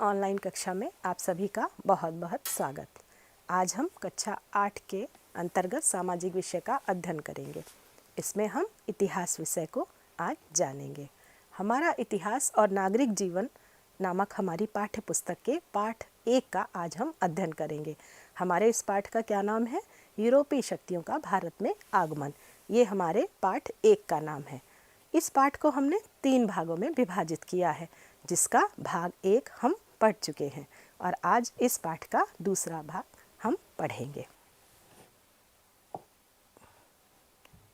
Online कक्षा में आप सभी का बहुत बहुत स्वागत। आज हम कक्षा 8 के अंतर्गत सामाजिक विषय का अध्ययन करेंगे। इसमें हम इतिहास विषय को आज जानेंगे। हमारा इतिहास और नागरिक जीवन नामक हमारी पाठ्य पुस्तक के पाठ 1 का आज हम अध्ययन करेंगे। हमारे इस पाठ का क्या नाम है? यूरोपीय शक्तियों का भारत में आगमन। ये हमारे पाठ 1 का नाम है। इस पाठ को हमने 3 भागों में विभाजित किया है, जिसका भाग 1 हम पढ़ चुके हैं और आज इस पाठ का दूसरा भाग हम पढ़ेंगे।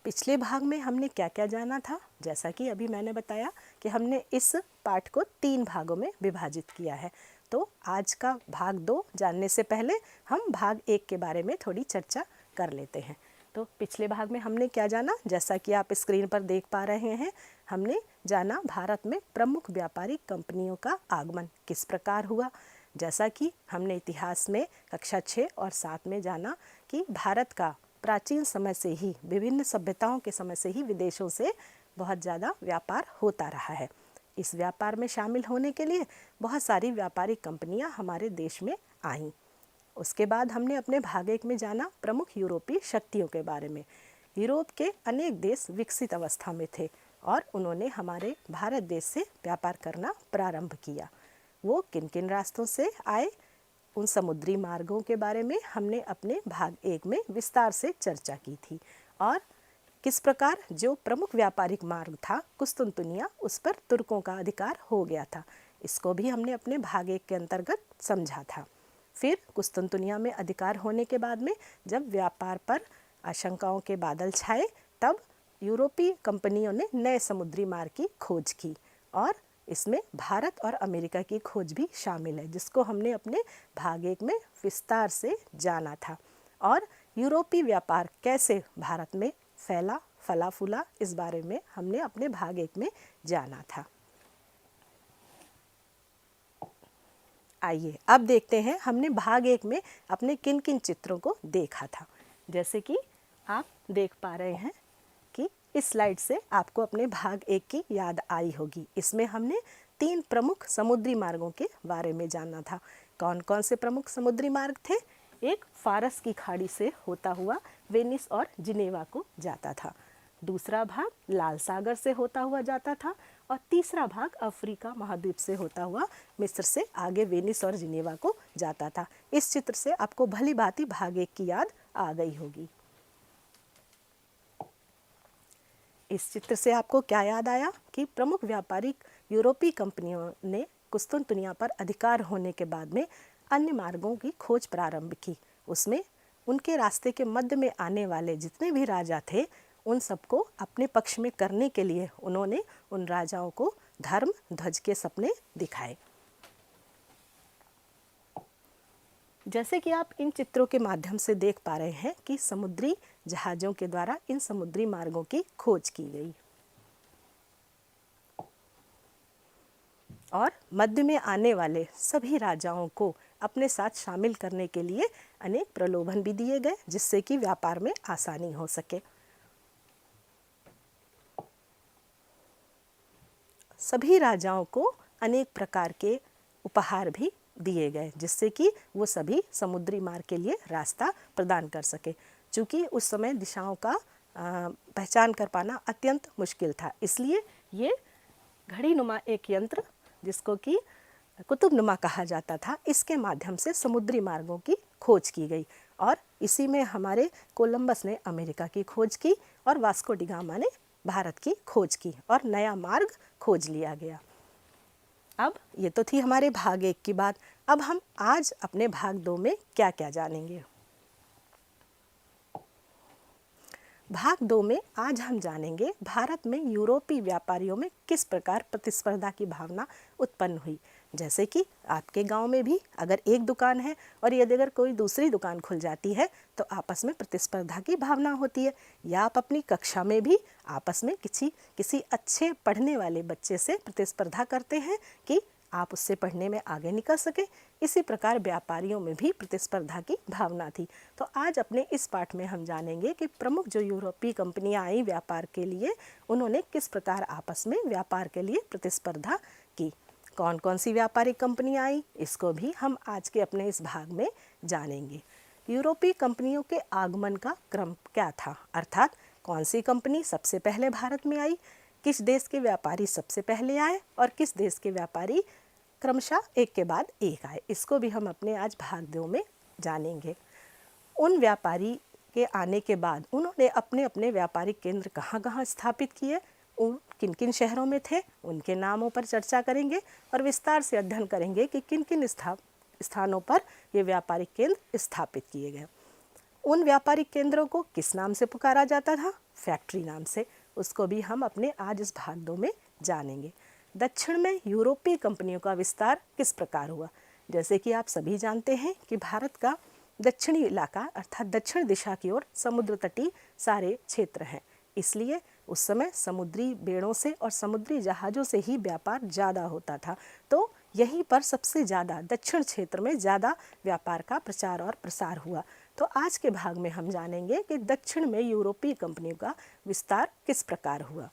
पिछले भाग में हमने क्या क्या जाना था? जैसा कि अभी मैंने बताया कि हमने इस पाठ को 3 भागों में विभाजित किया है। तो आज का भाग 2 जानने से पहले हम भाग 1 के बारे में थोड़ी चर्चा कर लेते हैं। तो पिछले भाग में हमने क्या जाना? जैसा कि आप स्क्रीन पर देख पा रहे हैं, हमने जाना भारत में प्रमुख व्यापारिक कंपनियों का आगमन किस प्रकार हुआ। जैसा कि हमने इतिहास में कक्षा 6 और 7 में जाना कि भारत का प्राचीन समय से ही, विभिन्न सभ्यताओं के समय से ही विदेशों से बहुत ज़्यादा व्यापार होता रहा है। इस व्यापार में शामिल होने के लिए बहुत सारी व्यापारिक कंपनियां हमारे देश में आईं। उसके बाद हमने अपने भाग 1 में जाना प्रमुख यूरोपीय शक्तियों के बारे में। यूरोप के अनेक देश विकसित अवस्था में थे और उन्होंने हमारे भारत देश से व्यापार करना प्रारंभ किया। वो किन किन रास्तों से आए, उन समुद्री मार्गों के बारे में हमने अपने भाग 1 में विस्तार से चर्चा की थी और किस प्रकार जो प्रमुख व्यापारिक मार्ग था कुस्तुनतुनिया, उस पर तुर्कों का अधिकार हो गया था। इसको भी हमने अपने भाग 1 के अंतर्गत समझा था। फिर कुस्तुनतुनिया में अधिकार होने के बाद में जब व्यापार पर आशंकाओं के बादल छाए, तब यूरोपीय कंपनियों ने नए समुद्री मार्ग की खोज की और इसमें भारत और अमेरिका की खोज भी शामिल है, जिसको हमने अपने भाग 1 में विस्तार से जाना था। और यूरोपीय व्यापार कैसे भारत में फैला, फला फूला, इस बारे में हमने अपने भाग 1 में जाना था। आइए अब देखते हैं हमने भाग 1 में अपने किन किन चित्रों को देखा था। जैसे कि आप देख पा रहे हैं कि इस स्लाइड से आपको अपने भाग 1 की याद आई होगी। इसमें हमने 3 प्रमुख समुद्री मार्गों के बारे में जाना था। कौन कौन से प्रमुख समुद्री मार्ग थे? एक फारस की खाड़ी से होता हुआ वेनिस और जिनेवा को जाता था, दूसरा भाग लाल सागर से होता हुआ जाता था और तीसरा भाग अफ्रीका महाद्वीप से होता हुआ मिस्र से आगे वेनिस और जिनेवा को जाता था। इस चित्र से आपको भली भांति भाग 1 की याद आ गई होगी। इस चित्र से आपको क्या याद आया कि प्रमुख व्यापारिक यूरोपीय कंपनियों ने कुस्तुनतुनिया पर अधिकार होने के बाद में अन्य मार्गों की खोज प्रारंभ की। उसमें उनके रास्ते के मध्य में आने वाले जितने भी राजा थे, उन सबको अपने पक्ष में करने के लिए उन्होंने उन राजाओं को धर्म ध्वज के सपने दिखाए। जैसे कि आप इन चित्रों के माध्यम से देख पा रहे हैं कि समुद्री जहाज़ों के द्वारा इन समुद्री मार्गों की खोज की गई और मध्य में आने वाले सभी राजाओं को अपने साथ शामिल करने के लिए अनेक प्रलोभन भी दिए गए, जिससे कि व्यापार में आसानी हो सके। सभी राजाओं को अनेक प्रकार के उपहार भी दिए गए, जिससे कि वो सभी समुद्री मार्ग के लिए रास्ता प्रदान कर सके। चूँकि उस समय दिशाओं का पहचान कर पाना अत्यंत मुश्किल था, इसलिए ये घड़ीनुमा एक यंत्र, जिसको कि कुतुबनुमा कहा जाता था, इसके माध्यम से समुद्री मार्गों की खोज की गई और इसी में हमारे कोलंबस ने अमेरिका की खोज की और वास्को डी गामा ने भारत की खोज की और नया मार्ग खोज लिया गया। अब ये तो थी हमारे भाग 1 की बात। अब हम आज अपने भाग 2 में क्या क्या जानेंगे। भाग 2 में आज हम जानेंगे भारत में यूरोपीय व्यापारियों में किस प्रकार प्रतिस्पर्धा की भावना उत्पन्न हुई। जैसे कि आपके गांव में भी अगर एक दुकान है और यदि अगर कोई दूसरी दुकान खुल जाती है तो आपस में प्रतिस्पर्धा की भावना होती है, या आप अपनी कक्षा में भी आपस में किसी अच्छे पढ़ने वाले बच्चे से प्रतिस्पर्धा करते हैं कि आप उससे पढ़ने में आगे निकल सके। इसी प्रकार व्यापारियों में भी प्रतिस्पर्धा की भावना थी। तो आज अपने इस पाठ में हम जानेंगे कि प्रमुख जो यूरोपीय कंपनियां आई व्यापार के लिए, उन्होंने किस प्रकार आपस में व्यापार के लिए प्रतिस्पर्धा की। कौन कौन सी व्यापारिक कंपनियां आई, इसको भी हम आज के अपने इस भाग में जानेंगे। यूरोपीय कंपनियों के आगमन का क्रम क्या था, अर्थात कौन सी कंपनी सबसे पहले भारत में आई, किस देश के व्यापारी सबसे पहले आए और किस देश के व्यापारी क्रमशः एक के बाद एक आए, इसको भी हम अपने आज भाग 2 में जानेंगे। उन व्यापारी के आने के बाद उन्होंने अपने अपने व्यापारिक केंद्र कहाँ कहाँ स्थापित किए, उन किन किन शहरों में थे, उनके नामों पर चर्चा करेंगे और विस्तार से अध्ययन करेंगे कि किन किन स्थानों पर ये व्यापारिक केंद्र स्थापित किए गए। उन व्यापारिक केंद्रों को किस नाम से पुकारा जाता था, फैक्ट्री नाम से, उसको भी हम अपने आज इस भाग 2 में जानेंगे। दक्षिण में यूरोपीय कंपनियों का विस्तार किस प्रकार हुआ। जैसे कि आप सभी जानते हैं कि भारत का दक्षिणी इलाका अर्थात दक्षिण दिशा की ओर समुद्र तटीय सारे क्षेत्र हैं, इसलिए उस समय समुद्री बेड़ों से और समुद्री जहाज़ों से ही व्यापार ज़्यादा होता था। तो यहीं पर सबसे ज़्यादा दक्षिण क्षेत्र में ज़्यादा व्यापार का प्रचार और प्रसार हुआ। तो आज के भाग में हम जानेंगे कि दक्षिण में यूरोपीय कंपनियों का विस्तार किस प्रकार हुआ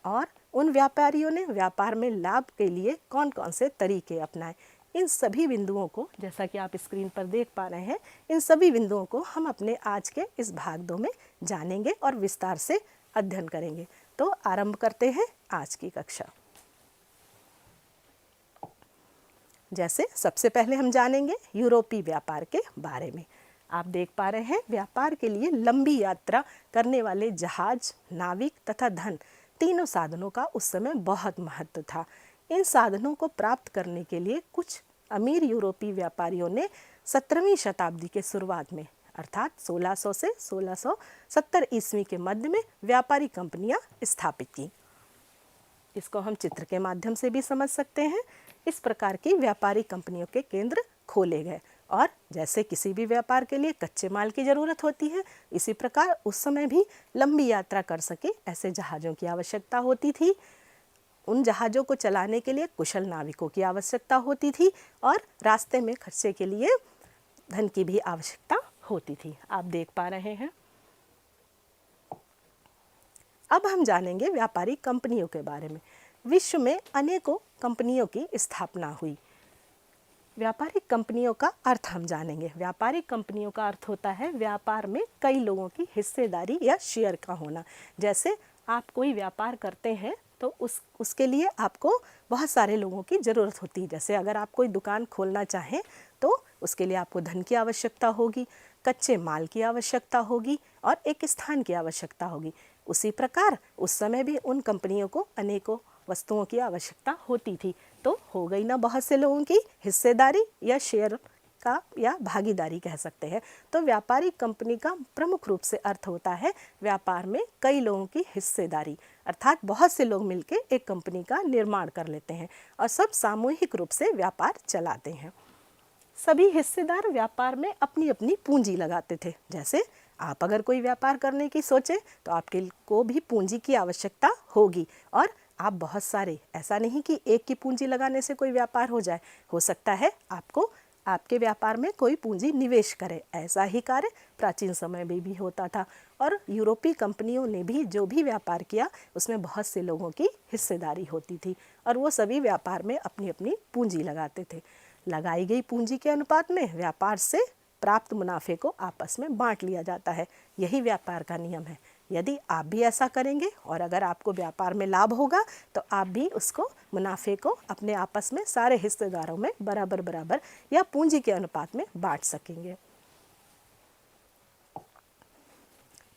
और उन व्यापारियों ने व्यापार में लाभ के लिए कौन कौन से तरीके अपनाए। इन सभी बिंदुओं को, जैसा कि आप स्क्रीन पर देख पा रहे हैं, इन सभी बिंदुओं को हम अपने आज के इस भाग 2 में जानेंगे और विस्तार से अध्ययन करेंगे। तो आरंभ करते हैं आज की कक्षा। जैसे सबसे पहले हम जानेंगे यूरोपीय व्यापार के बारे में। आप देख पा रहे हैं व्यापार के लिए लंबी यात्रा करने वाले जहाज, नाविक तथा धन, तीनों साधनों का उस समय बहुत महत्व था। इन साधनों को प्राप्त करने के लिए कुछ अमीर यूरोपीय व्यापारियों ने 17वीं शताब्दी के शुरुआत में अर्थात 1600 से 1670 ईस्वी के मध्य में व्यापारी कंपनियां स्थापित की। इसको हम चित्र के माध्यम से भी समझ सकते हैं। इस प्रकार की व्यापारी कंपनियों के केंद्र खोले गए और जैसे किसी भी व्यापार के लिए कच्चे माल की ज़रूरत होती है, इसी प्रकार उस समय भी लंबी यात्रा कर सके ऐसे जहाज़ों की आवश्यकता होती थी। उन जहाज़ों को चलाने के लिए कुशल नाविकों की आवश्यकता होती थी और रास्ते में खर्चे के लिए धन की भी आवश्यकता होती थी। आप देख पा रहे हैं। अब हम जानेंगे व्यापारिक कंपनियों के बारे में। विश्व में अनेकों कंपनियों की स्थापना हुई। व्यापारिक कंपनियों का अर्थ हम जानेंगे। व्यापारिक कंपनियों का अर्थ होता है व्यापार में कई लोगों की हिस्सेदारी या शेयर का होना। जैसे आप कोई व्यापार करते हैं तो उसके लिए आपको बहुत सारे लोगों की ज़रूरत होती है। जैसे अगर आप कोई दुकान खोलना चाहें तो उसके लिए आपको धन की आवश्यकता होगी, कच्चे माल की आवश्यकता होगी और एक स्थान की आवश्यकता होगी। उसी प्रकार उस समय भी उन कंपनियों को अनेकों वस्तुओं की आवश्यकता होती थी। तो हो गई ना बहुत से लोगों की हिस्सेदारी या शेयर का या भागीदारी कह सकते हैं। तो व्यापारिक कंपनी का प्रमुख रूप से अर्थ होता है व्यापार में कई लोगों की हिस्सेदारी, अर्थात बहुत से लोग मिलकर एक कंपनी का निर्माण कर लेते हैं और सब सामूहिक रूप से व्यापार चलाते हैं। सभी हिस्सेदार व्यापार में अपनी अपनी पूंजी लगाते थे। जैसे आप अगर कोई व्यापार करने की सोचें तो आपके को भी पूंजी की आवश्यकता होगी और आप बहुत सारे, ऐसा नहीं कि एक की पूंजी लगाने से कोई व्यापार हो जाए। हो सकता है आपको आपके व्यापार में कोई पूंजी निवेश करे। ऐसा ही कार्य प्राचीन समय में भी होता था और यूरोपीय कंपनियों ने भी जो भी व्यापार किया उसमें बहुत से लोगों की हिस्सेदारी होती थी और वो सभी व्यापार में अपनी अपनी पूंजी लगाते थे। लगाई गई पूंजी के अनुपात में व्यापार से प्राप्त मुनाफे को आपस में बांट लिया जाता है। यही व्यापार का नियम है। यदि आप भी ऐसा करेंगे और अगर आपको व्यापार में लाभ होगा तो आप भी उसको, मुनाफे को अपने आपस में सारे हिस्सेदारों में बराबर बराबर या पूंजी के अनुपात में बांट सकेंगे।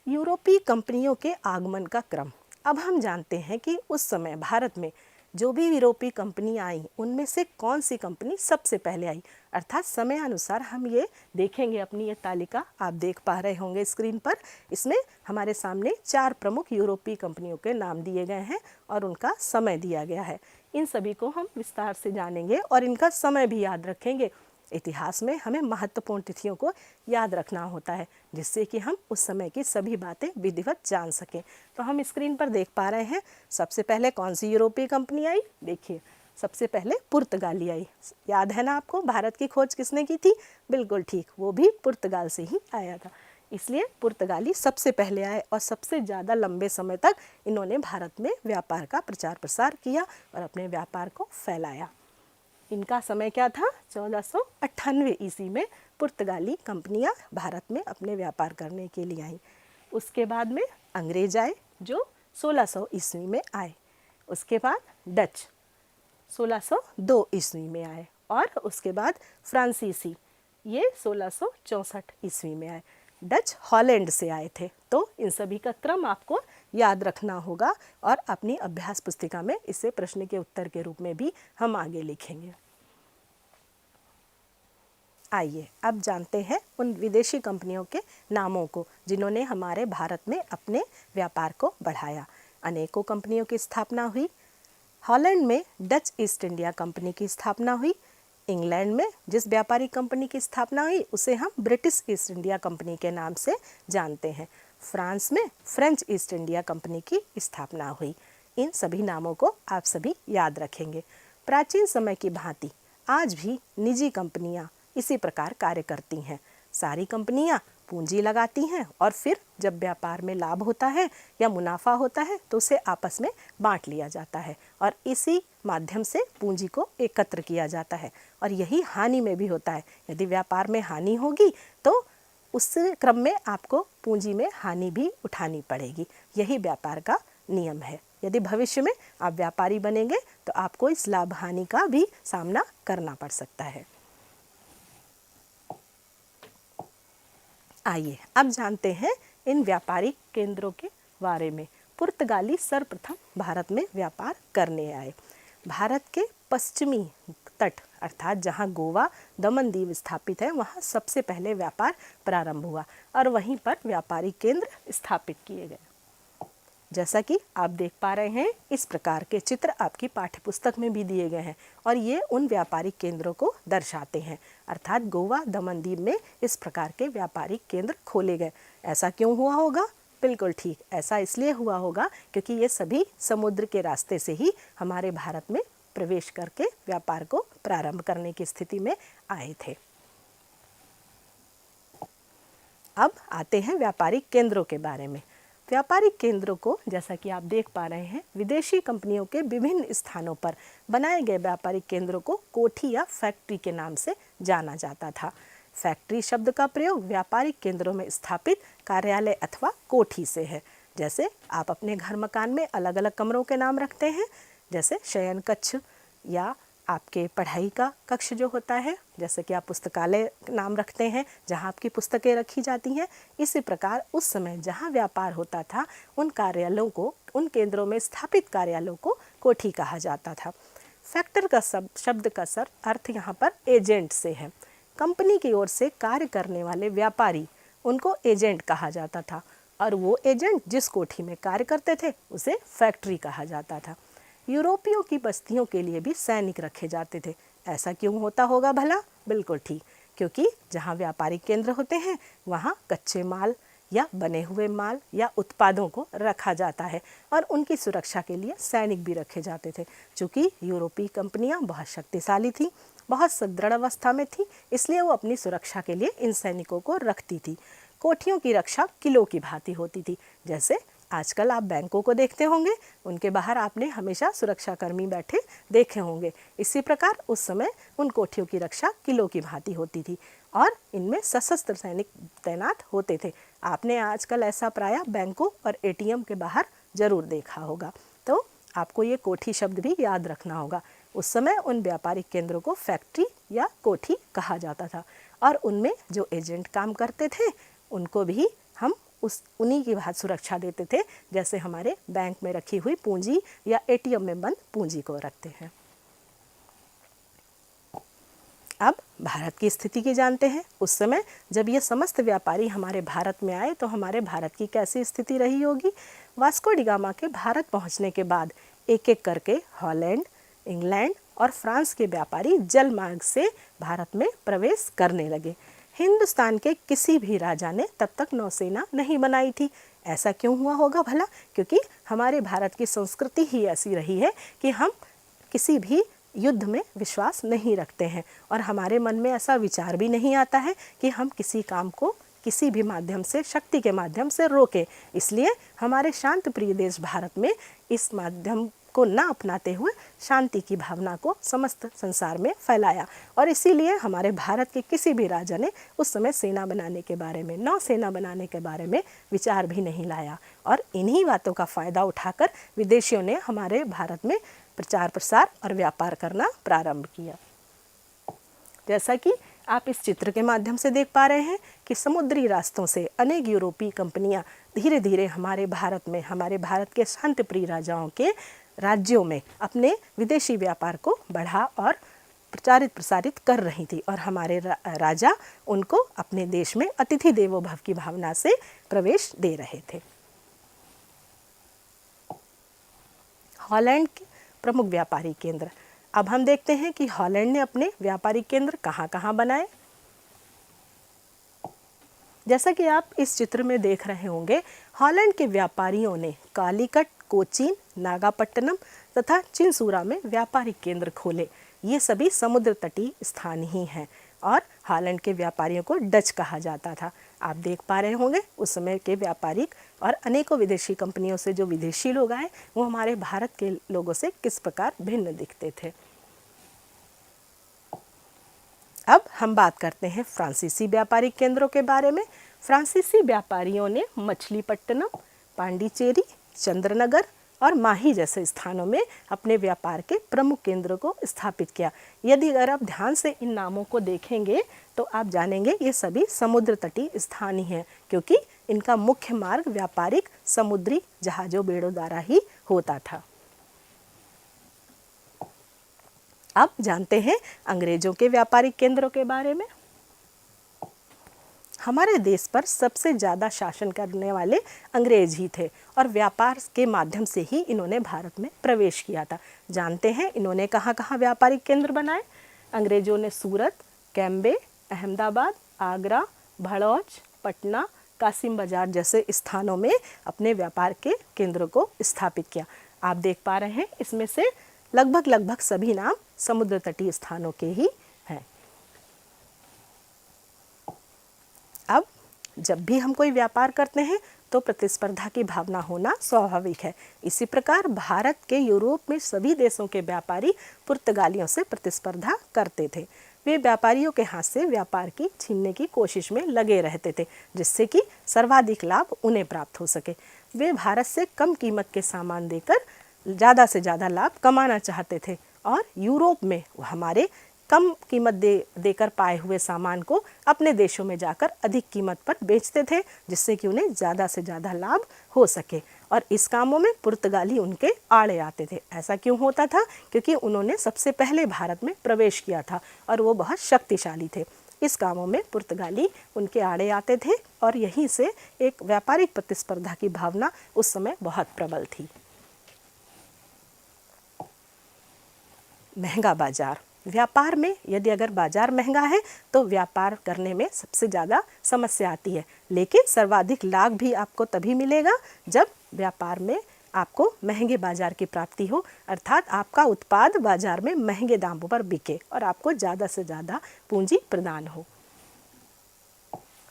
यूरोपीय कंपनियों के आगमन का क्रम। अब हम जानते हैं कि उस समय भारत में जो भी यूरोपीय कंपनी आई उनमें से कौन सी कंपनी सबसे पहले आई, अर्थात समय अनुसार हम ये देखेंगे। अपनी ये तालिका आप देख पा रहे होंगे स्क्रीन पर। इसमें हमारे सामने 4 प्रमुख यूरोपीय कंपनियों के नाम दिए गए हैं और उनका समय दिया गया है। इन सभी को हम विस्तार से जानेंगे और इनका समय भी याद रखेंगे। इतिहास में हमें महत्वपूर्ण तिथियों को याद रखना होता है जिससे कि हम उस समय की सभी बातें विधिवत जान सकें। तो हम स्क्रीन पर देख पा रहे हैं सबसे पहले कौन सी यूरोपीय कंपनी आई। देखिए सबसे पहले पुर्तगाली आई। याद है ना आपको भारत की खोज किसने की थी? बिल्कुल ठीक, वो भी पुर्तगाल से ही आया था। इसलिए पुर्तगाली सबसे पहले आए और सबसे ज़्यादा लंबे समय तक इन्होंने भारत में व्यापार का प्रचार प्रसार किया और अपने व्यापार को फैलाया। इनका समय क्या था? 1498 ईस्वी में पुर्तगाली कंपनियां भारत में अपने व्यापार करने के लिए आईं। उसके बाद में अंग्रेज आए जो 1600 ईस्वी में आए। उसके बाद डच 1602 ईस्वी में आए और उसके बाद फ्रांसीसी ये 1664 ईस्वी में आए। डच हॉलैंड से आए थे। तो इन सभी का क्रम आपको याद रखना होगा और अपनी अभ्यास पुस्तिका में इसे प्रश्न के उत्तर के रूप में भी हम आगे लिखेंगे। आइए अब जानते हैं उन विदेशी कंपनियों के नामों को जिन्होंने हमारे भारत में अपने व्यापार को बढ़ाया। अनेकों कंपनियों की स्थापना हुई। हॉलैंड में डच ईस्ट इंडिया कंपनी की स्थापना हुई। इंग्लैंड में जिस व्यापारिक कंपनी की स्थापना हुई उसे हम ब्रिटिश ईस्ट इंडिया कंपनी के नाम से जानते हैं। फ्रांस में फ्रेंच ईस्ट इंडिया कंपनी की स्थापना हुई। इन सभी नामों को आप सभी याद रखेंगे। प्राचीन समय की भांति आज भी निजी कंपनियां इसी प्रकार कार्य करती हैं। सारी कंपनियां पूंजी लगाती हैं और फिर जब व्यापार में लाभ होता है या मुनाफा होता है तो उसे आपस में बांट लिया जाता है और इसी माध्यम से पूंजी को एकत्र किया जाता है। और यही हानि में भी होता है। यदि व्यापार में हानि होगी तो उस क्रम में आपको पूंजी में हानि भी उठानी पड़ेगी। यही व्यापार का नियम है। यदि भविष्य में आप व्यापारी बनेंगे तो आपको इस लाभ हानि का भी सामना करना पड़ सकता है। आइए अब जानते हैं इन व्यापारिक केंद्रों के बारे में। पुर्तगाली सर्वप्रथम भारत में व्यापार करने आए। भारत के पश्चिमी तट अर्थात जहां गोवा दमन दीव स्थापित है वहां सबसे पहले व्यापार प्रारंभ हुआ और वहीं पर व्यापारिक केंद्र स्थापित किए गए। जैसा कि आप देख पा रहे हैं इस प्रकार के चित्र आपकी पाठ्यपुस्तक में भी दिए गए हैं और ये उन व्यापारिक केंद्रों को दर्शाते हैं। अर्थात गोवा दमन दीव में इस प्रकार के व्यापारिक केंद्र खोले गए। ऐसा क्यों हुआ होगा? बिल्कुल ठीक, ऐसा इसलिए हुआ होगा क्योंकि ये सभी समुद्र के रास्ते से ही हमारे भारत में प्रवेश करके व्यापार को प्रारंभ करने की स्थिति में आए थे। अब आते हैं व्यापारिक केंद्रों के बारे में। व्यापारिक केंद्रों को जैसा कि आप देख पा रहे हैं विदेशी कंपनियों के विभिन्न स्थानों पर बनाए गए व्यापारिक केंद्रों को कोठी या फैक्ट्री के नाम से जाना जाता था। फैक्ट्री शब्द का प्रयोग व्यापारिक केंद्रों में स्थापित कार्यालय अथवा कोठी से है। जैसे आप अपने घर मकान में अलग अलग कमरों के नाम रखते हैं, जैसे शयन कक्ष या आपके पढ़ाई का कक्ष जो होता है, जैसे कि आप पुस्तकालय नाम रखते हैं जहां आपकी पुस्तकें रखी जाती हैं। इसी प्रकार उस समय जहां व्यापार होता था उन कार्यालयों को, उन केंद्रों में स्थापित कार्यालयों को कोठी कहा जाता था। फैक्टर का शब्द का अर्थ यहाँ पर एजेंट से है। कंपनी की ओर से कार्य करने वाले व्यापारी, उनको एजेंट कहा जाता था और वो एजेंट जिस कोठी में कार्य करते थे उसे फैक्ट्री कहा जाता था। यूरोपियों की बस्तियों के लिए भी सैनिक रखे जाते थे। ऐसा क्यों होता होगा भला? बिल्कुल ठीक, क्योंकि जहाँ व्यापारिक केंद्र होते हैं वहाँ कच्चे माल या बने हुए माल या उत्पादों को रखा जाता है और उनकी सुरक्षा के लिए सैनिक भी रखे जाते थे। चूँकि यूरोपीय कंपनियाँ बहुत शक्तिशाली थी, बहुत सुदृढ़ अवस्था में थी, इसलिए वो अपनी सुरक्षा के लिए इन सैनिकों को रखती थी। कोठियों की रक्षा किलों की भांति होती थी। जैसे आजकल आप बैंकों को देखते होंगे, उनके बाहर आपने हमेशा सुरक्षाकर्मी बैठे देखे होंगे। इसी प्रकार उस समय उन कोठियों की रक्षा किलों की भांति होती थी और इनमें सशस्त्र सैनिक तैनात होते थे। आपने आजकल ऐसा प्रायः बैंकों और एटीएम के बाहर जरूर देखा होगा। तो आपको ये कोठी शब्द भी याद रखना होगा। उस समय उन व्यापारिक केंद्रों को फैक्ट्री या कोठी कहा जाता था और उनमें जो एजेंट काम करते थे उनको भी हम उन्हीं की बात सुरक्षा देते थे, जैसे हमारे बैंक में रखी हुई पूंजी या एटीएम में बंद पूंजी को रखते हैं। अब भारत की स्थिति की जानते हैं। उस समय जब ये समस्त व्यापारी हमारे भारत में आए तो हमारे भारत की कैसी स्थिति रही होगी? वास्को डी गामा के भारत पहुंचने के बाद एक एक करके हॉलैंड, इंग्लैंड और फ्रांस के व्यापारी जल मार्ग से भारत में प्रवेश करने लगे। हिंदुस्तान के किसी भी राजा ने तब तक नौसेना नहीं बनाई थी। ऐसा क्यों हुआ होगा भला? क्योंकि हमारे भारत की संस्कृति ही ऐसी रही है कि हम किसी भी युद्ध में विश्वास नहीं रखते हैं और हमारे मन में ऐसा विचार भी नहीं आता है कि हम किसी काम को किसी भी माध्यम से, शक्ति के माध्यम से रोकें। इसलिए हमारे शांत प्रिय देश भारत में इस माध्यम को न अपनाते हुए शांति की भावना को समस्त संसार में फैलाया। और इसीलिए हमारे भारत के किसी भी राजा ने उस समय सेना बनाने के बारे में, नौसेना बनाने के बारे में विचार भी नहीं लाया। और इन्हीं बातों का फ़ायदा उठाकर विदेशियों ने हमारे भारत में प्रचार प्रसार और व्यापार करना प्रारंभ किया। जैसा कि आप इस चित्र के माध्यम से देख पा रहे हैं कि समुद्री रास्तों से अनेक यूरोपीय कंपनियां धीरे धीरे हमारे भारत में, हमारे भारत के शांतिप्रिय राजाओं के राज्यों में अपने विदेशी व्यापार को बढ़ा और प्रचारित प्रसारित कर रही थी। और हमारे राजा उनको अपने देश में अतिथि देवो भव की भावना से प्रवेश दे रहे थे। हॉलैंड के प्रमुख व्यापारी केंद्र। अब हम देखते हैं कि हॉलैंड ने अपने व्यापारिक केंद्र कहाँ कहाँ बनाए। जैसा कि आप इस चित्र में देख रहे होंगे, हॉलैंड के व्यापारियों ने कालीकट, कोचीन, नागापट्टनम तथा चिंसूरा में व्यापारिक केंद्र खोले। ये सभी समुद्र तटीय स्थान ही हैं और हॉलैंड के व्यापारियों को डच कहा जाता था। आप देख पा रहे होंगे उस समय के व्यापारिक और अनेकों विदेशी कंपनियों से जो विदेशी लोग आए वो हमारे भारत के लोगों से किस प्रकार भिन्न दिखते थे। अब हम बात करते हैं फ्रांसीसी व्यापारिक केंद्रों के बारे में। फ्रांसीसी व्यापारियों ने मछलीपट्टनम, पांडिचेरी, चंद्रनगर और माही जैसे स्थानों में अपने व्यापार के प्रमुख केंद्रों को स्थापित किया। यदि अगर आप ध्यान से इन नामों को देखेंगे तो आप जानेंगे ये सभी समुद्र तटीय स्थान ही हैं, क्योंकि इनका मुख्य मार्ग व्यापारिक समुद्री जहाज़ों, बेड़ों द्वारा ही होता था। अब जानते हैं अंग्रेजों के व्यापारिक केंद्रों के बारे में। हमारे देश पर सबसे ज़्यादा शासन करने वाले अंग्रेज ही थे और व्यापार के माध्यम से ही इन्होंने भारत में प्रवेश किया था। जानते हैं इन्होंने कहाँ कहाँ व्यापारिक केंद्र बनाए। अंग्रेजों ने सूरत, कैम्बे, अहमदाबाद, आगरा, भड़ौच, पटना, कासिम बाजार जैसे स्थानों में अपने व्यापार के केंद्रों को स्थापित किया। आप देख पा रहे हैं इसमें से लगभग सभी नाम समुद्र तटीय स्थानों के ही हैं। अब जब भी हम कोई व्यापार करते हैं तो प्रतिस्पर्धा की भावना होना स्वाभाविक है। इसी प्रकार भारत के यूरोप में सभी देशों के व्यापारी पुर्तगालियों से प्रतिस्पर्धा करते थे। वे व्यापारियों के हाथ से व्यापार की छीनने की कोशिश में लगे रहते थे, जिससे कि सर्वाधिक लाभ उन्हें प्राप्त हो सके। वे भारत से कम कीमत के सामान देकर ज़्यादा से ज़्यादा लाभ कमाना चाहते थे और यूरोप में हमारे कम कीमत देकर पाए हुए सामान को अपने देशों में जाकर अधिक कीमत पर बेचते थे, जिससे कि उन्हें ज़्यादा से ज़्यादा लाभ हो सके। और इस कामों में पुर्तगाली उनके आड़े आते थे। ऐसा क्यों होता था? क्योंकि उन्होंने सबसे पहले भारत में प्रवेश किया था और वो बहुत शक्तिशाली थे। इस कामों में पुर्तगाली उनके आड़े आते थे और यहीं से एक व्यापारिक प्रतिस्पर्धा की भावना उस समय बहुत प्रबल थी। महंगा बाजार। व्यापार में यदि अगर बाजार महंगा है तो व्यापार करने में सबसे ज़्यादा समस्या आती है, लेकिन सर्वाधिक लाभ भी आपको तभी मिलेगा जब व्यापार में आपको महंगे बाजार की प्राप्ति हो, अर्थात आपका उत्पाद बाजार में महंगे दामों पर बिके और आपको ज़्यादा से ज़्यादा पूंजी प्रदान हो।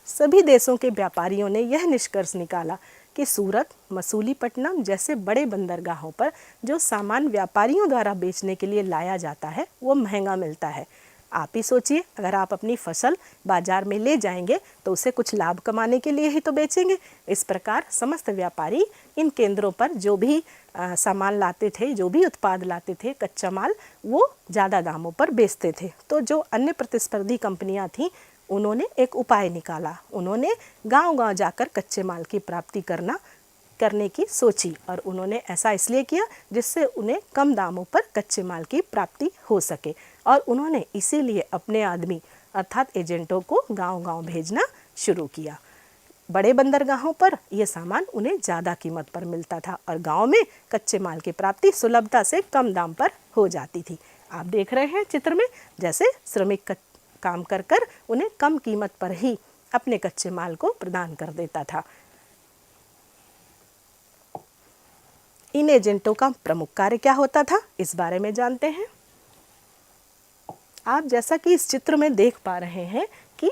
सभी देशों के व्यापारियों ने यह निष्कर्ष निकाला कि सूरत, मसूलीपट्टनम जैसे बड़े बंदरगाहों पर जो सामान व्यापारियों द्वारा बेचने के लिए लाया जाता है वो महंगा मिलता है। आप ही सोचिए, अगर आप अपनी फसल बाजार में ले जाएंगे तो उसे कुछ लाभ कमाने के लिए ही तो बेचेंगे। इस प्रकार समस्त व्यापारी इन केंद्रों पर जो भी सामान लाते थे, जो भी उत्पाद लाते थे, कच्चा माल, वो ज़्यादा दामों पर बेचते थे। तो जो अन्य प्रतिस्पर्धी कंपनियां थीं उन्होंने एक उपाय निकाला। उन्होंने गांव-गांव जाकर कच्चे माल की प्राप्ति करने की सोची और उन्होंने ऐसा इसलिए किया जिससे उन्हें कम दामों पर कच्चे माल की प्राप्ति हो सके। और उन्होंने इसीलिए अपने आदमी अर्थात एजेंटों को गांव-गांव भेजना शुरू किया। बड़े बंदरगाहों पर यह सामान उन्हें ज़्यादा कीमत पर मिलता था और गांव में कच्चे माल की प्राप्ति सुलभता से कम दाम पर हो जाती थी। आप देख रहे हैं चित्र में, जैसे श्रमिक काम कर उन्हें कम कीमत पर ही अपने कच्चे माल को प्रदान कर देता था। इन एजेंटों का प्रमुख कार्य क्या होता था, इस बारे में जानते हैं। आप जैसा कि इस चित्र में देख पा रहे हैं कि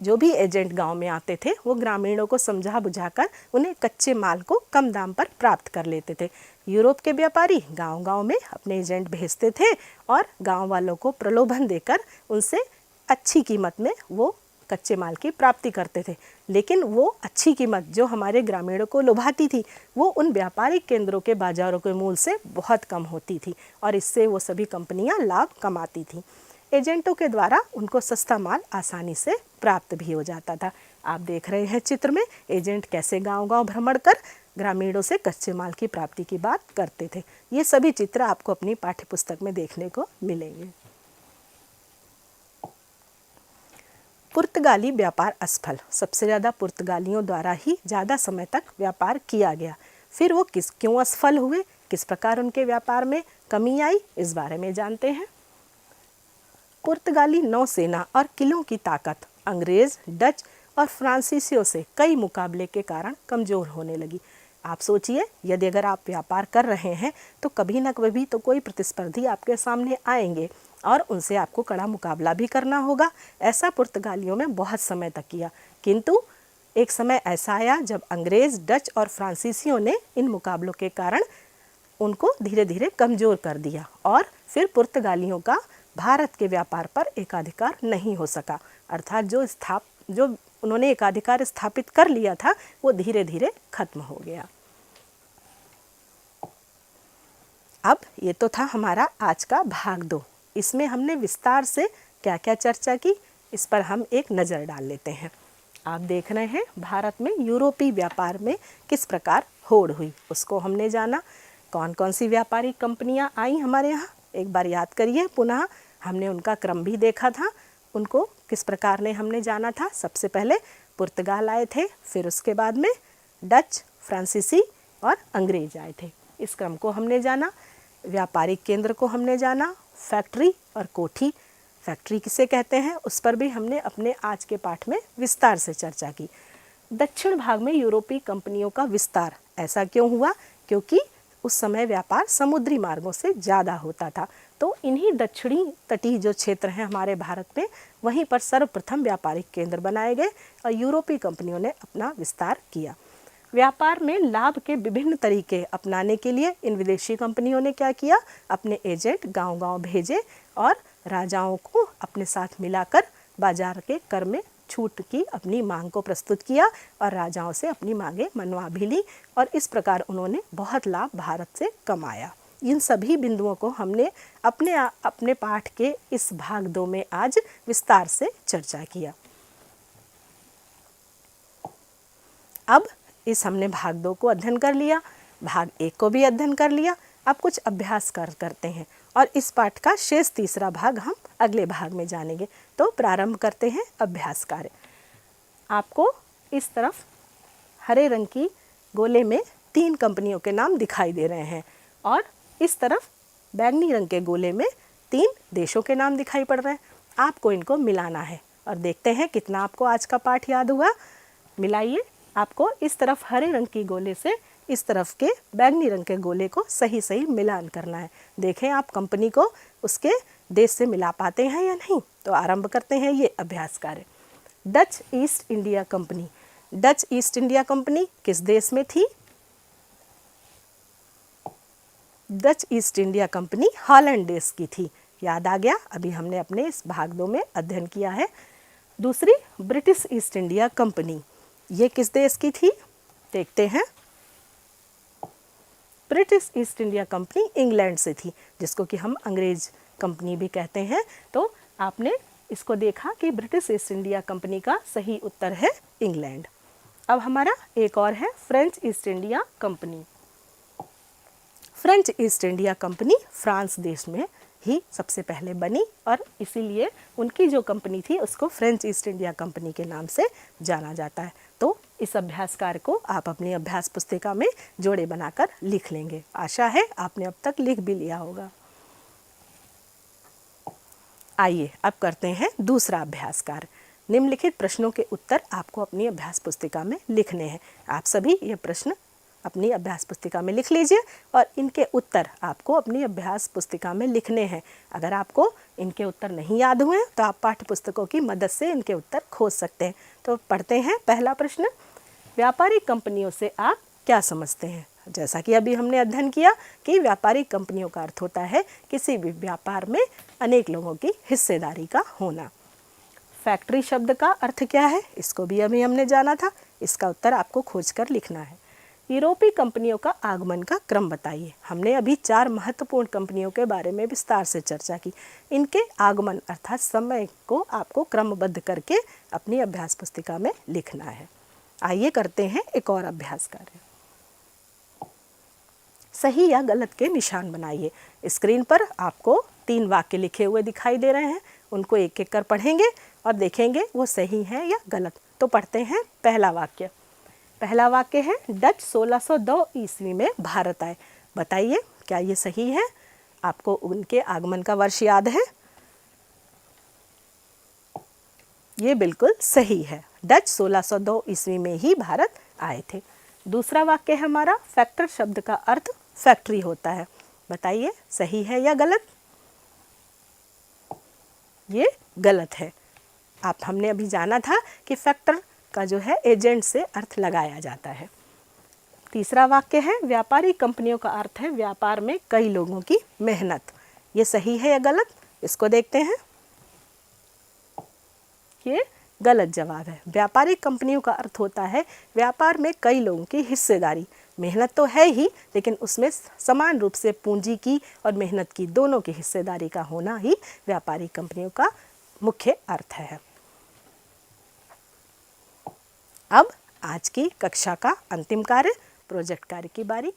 जो भी एजेंट गांव में आते थे वो ग्रामीणों को समझा बुझाकर उन्हें कच्चे माल को कम दाम पर प्राप्त कर लेते थे। यूरोप के व्यापारी गांव-गांव में अपने एजेंट भेजते थे और गांव वालों को प्रलोभन देकर उनसे अच्छी कीमत में वो कच्चे माल की प्राप्ति करते थे। लेकिन वो अच्छी कीमत जो हमारे ग्रामीणों को लुभाती थी वो उन व्यापारिक केंद्रों के बाजारों के मूल्य से बहुत कम होती थी और इससे वो सभी कंपनियां लाभ कमाती थीं। एजेंटों के द्वारा उनको सस्ता माल आसानी से प्राप्त भी हो जाता था। आप देख रहे हैं चित्र में एजेंट कैसे गांव-गांव भ्रमण कर ग्रामीणों से कच्चे माल की प्राप्ति की बात करते थे। ये सभी चित्र आपको अपनी पाठ्यपुस्तक में देखने को मिलेंगे। पुर्तगाली व्यापार असफल। सबसे ज़्यादा पुर्तगालियों द्वारा ही ज़्यादा समय तक व्यापार किया गया। फिर वो क्यों असफल हुए, किस प्रकार उनके व्यापार में कमी आई, इस बारे में जानते हैं। पुर्तगाली नौसेना और किलों की ताकत अंग्रेज, डच और फ्रांसीसियों से कई मुकाबले के कारण कमज़ोर होने लगी। आप सोचिए, यदि अगर आप व्यापार कर रहे हैं तो कभी न कभी तो कोई प्रतिस्पर्धी आपके सामने आएंगे और उनसे आपको कड़ा मुकाबला भी करना होगा। ऐसा पुर्तगालियों में बहुत समय तक किया, किंतु एक समय ऐसा आया जब अंग्रेज, डच और फ्रांसीसियों ने इन मुकाबलों के कारण उनको धीरे धीरे कमज़ोर कर दिया और फिर पुर्तगालियों का भारत के व्यापार पर एकाधिकार नहीं हो सका। अर्थात जो उन्होंने एकाधिकार स्थापित कर लिया था वो धीरे धीरे खत्म हो गया। अब ये तो था हमारा आज का भाग 2। इसमें हमने विस्तार से क्या क्या चर्चा की, इस पर हम एक नज़र डाल लेते हैं। आप देख रहे हैं भारत में यूरोपीय व्यापार में किस प्रकार होड़ हुई, उसको हमने जाना। कौन कौन सी व्यापारिक कंपनियां आई हमारे यहाँ, एक बार याद करिए पुनः। हमने उनका क्रम भी देखा था, उनको किस प्रकार ने हमने जाना था। सबसे पहले पुर्तगाल आए थे, फिर उसके बाद में डच, फ्रांसीसी और अंग्रेज आए थे। इस क्रम को हमने जाना। व्यापारिक केंद्र को हमने जाना, फैक्ट्री और कोठी। फैक्ट्री किसे कहते हैं उस पर भी हमने अपने आज के पाठ में विस्तार से चर्चा की। दक्षिण भाग में यूरोपीय कंपनियों का विस्तार ऐसा क्यों हुआ, क्योंकि उस समय व्यापार समुद्री मार्गों से ज़्यादा होता था। तो इन्हीं दक्षिणी तटीय जो क्षेत्र हैं हमारे भारत में, वहीं पर सर्वप्रथम व्यापारिक केंद्र बनाए गए और यूरोपीय कंपनियों ने अपना विस्तार किया। व्यापार में लाभ के विभिन्न तरीके अपनाने के लिए इन विदेशी कंपनियों ने क्या किया, अपने एजेंट गांव-गांव भेजे और राजाओं को अपने साथ मिलाकर बाजार के कर में छूट की अपनी मांग को प्रस्तुत किया और राजाओं से अपनी मांगें मनवा भी ली और इस प्रकार उन्होंने बहुत लाभ भारत से कमाया। इन सभी बिंदुओं को हमने अपने पाठ के इस भाग 2 में आज विस्तार से चर्चा किया। अब इस हमने भाग 2 को अध्ययन कर लिया, भाग 1 को भी अध्ययन कर लिया। अब कुछ अभ्यास करते हैं और इस पाठ का शेष तीसरा भाग हम अगले भाग में जानेंगे। तो प्रारंभ करते हैं अभ्यास कार्य। आपको इस तरफ हरे रंग की गोले में 3 कंपनियों के नाम दिखाई दे रहे हैं और इस तरफ बैंगनी रंग के गोले में 3 देशों के नाम दिखाई पड़ रहे हैं। आपको इनको मिलाना है और देखते हैं कितना आपको आज का पाठ याद हुआ। मिलाइए। आपको इस तरफ हरे रंग की गोले से इस तरफ के बैंगनी रंग के गोले को सही सही मिलान करना है। देखें आप कंपनी को उसके देश से मिला पाते हैं या नहीं। तो आरंभ करते हैं ये अभ्यास कार्य। Dutch east India company. Dutch east India company किस देश में थी? Dutch east India company Holland देश की थी। याद आ गया, अभी हमने अपने इस भाग 2 में अध्ययन किया है। दूसरी ब्रिटिश ईस्ट इंडिया कंपनी, ये किस देश की थी? देखते हैं। British east India company England से थी, जिसको कि हम अंग्रेज कंपनी भी कहते हैं। तो आपने इसको देखा कि ब्रिटिश ईस्ट इंडिया कंपनी का सही उत्तर है इंग्लैंड। अब हमारा एक और है French east India company. French east India company France देश में ही सबसे पहले बनी और इसीलिए उनकी जो कंपनी थी उसको फ्रेंच ईस्ट इंडिया कंपनी के नाम से जाना जाता है। तो इस अभ्यास कार्य को आप अपनी अभ्यास पुस्तिका में जोड़े बनाकर लिख लेंगे। आशा है आपने अब तक लिख भी लिया होगा। आइए अब करते हैं दूसरा अभ्यास कार्य। निम्नलिखित प्रश्नों के उत्तर आपको अपनी अभ्यास पुस्तिका में लिखने हैं। आप सभी ये प्रश्न अपनी अभ्यास पुस्तिका में लिख लीजिए और इनके उत्तर आपको अपनी अभ्यास पुस्तिका में लिखने हैं। अगर आपको इनके उत्तर नहीं याद हुए तो आप पाठ्य पुस्तकों की मदद से इनके उत्तर खोज सकते हैं। तो पढ़ते हैं पहला प्रश्न, व्यापारिक कंपनियों से आप क्या समझते हैं? जैसा कि अभी हमने अध्ययन किया कि व्यापारिक कंपनियों का अर्थ होता है किसी भी व्यापार में अनेक लोगों की हिस्सेदारी का होना। फैक्ट्री शब्द का अर्थ क्या है? इसको भी अभी हमने जाना था। इसका उत्तर आपको खोजकर लिखना है। यूरोपीय कंपनियों का आगमन का क्रम बताइए। हमने अभी 4 महत्वपूर्ण कंपनियों के बारे में विस्तार से चर्चा की। इनके आगमन अर्थात समय को आपको क्रमबद्ध करके अपनी अभ्यास पुस्तिका में लिखना है। आइए करते हैं एक और अभ्यास कार्य। सही या गलत के निशान बनाइए। स्क्रीन पर आपको 3 वाक्य लिखे हुए दिखाई दे रहे हैं, उनको एक एक कर पढ़ेंगे और देखेंगे वो सही है या गलत। तो पढ़ते हैं पहला वाक्य। पहला वाक्य है डच 1602 ईस्वी में भारत आए। बताइए क्या ये सही है? आपको उनके आगमन का वर्ष याद है? ये बिल्कुल सही है। डच 1602 ईस्वी में ही भारत आए थे। दूसरा वाक्य है हमारा, फैक्टर शब्द का अर्थ फैक्ट्री होता है। बताइए सही है या गलत? ये गलत है। हमने अभी जाना था कि फैक्टर का जो है एजेंट से अर्थ लगाया जाता है। तीसरा वाक्य है, व्यापारी कंपनियों का अर्थ है व्यापार में कई लोगों की मेहनत। ये सही है या गलत? इसको देखते हैं। ये गलत जवाब है। व्यापारिक कंपनियों का अर्थ होता है व्यापार में कई लोगों की हिस्सेदारी। मेहनत तो है ही, लेकिन उसमें समान रूप से पूंजी की और मेहनत की दोनों की हिस्सेदारी का होना ही व्यापारिक कंपनियों का मुख्य अर्थ है। अब आज की कक्षा का अंतिम कार्य, प्रोजेक्ट कार्य की बारी।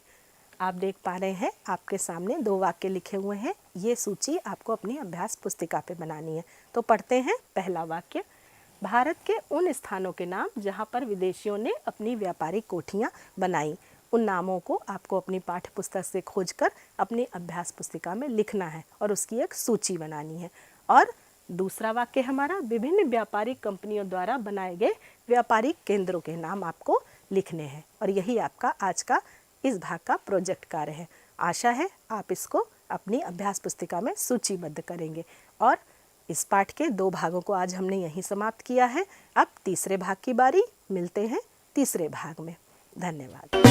आप देख पा रहे हैं आपके सामने 2 वाक्य लिखे हुए हैं। ये सूची आपको अपनी अभ्यास पुस्तिका पे बनानी है। तो पढ़ते हैं पहला वाक्य। भारत के उन स्थानों के नाम जहाँ पर विदेशियों ने अपनी व्यापारिक कोठियाँ बनाई, उन नामों को आपको अपनी पाठ्य पुस्तक से खोजकर अपनी अभ्यास पुस्तिका में लिखना है और उसकी एक सूची बनानी है। और दूसरा वाक्य हमारा, विभिन्न व्यापारिक कंपनियों द्वारा बनाए गए व्यापारिक केंद्रों के नाम आपको लिखने हैं। और यही आपका आज का इस भाग का प्रोजेक्ट कार्य है। आशा है आप इसको अपनी अभ्यास पुस्तिका में सूचीबद्ध करेंगे। और इस पाठ के 2 भागों को आज हमने यहीं समाप्त किया है। अब तीसरे भाग की बारी। मिलते हैं तीसरे भाग में। धन्यवाद।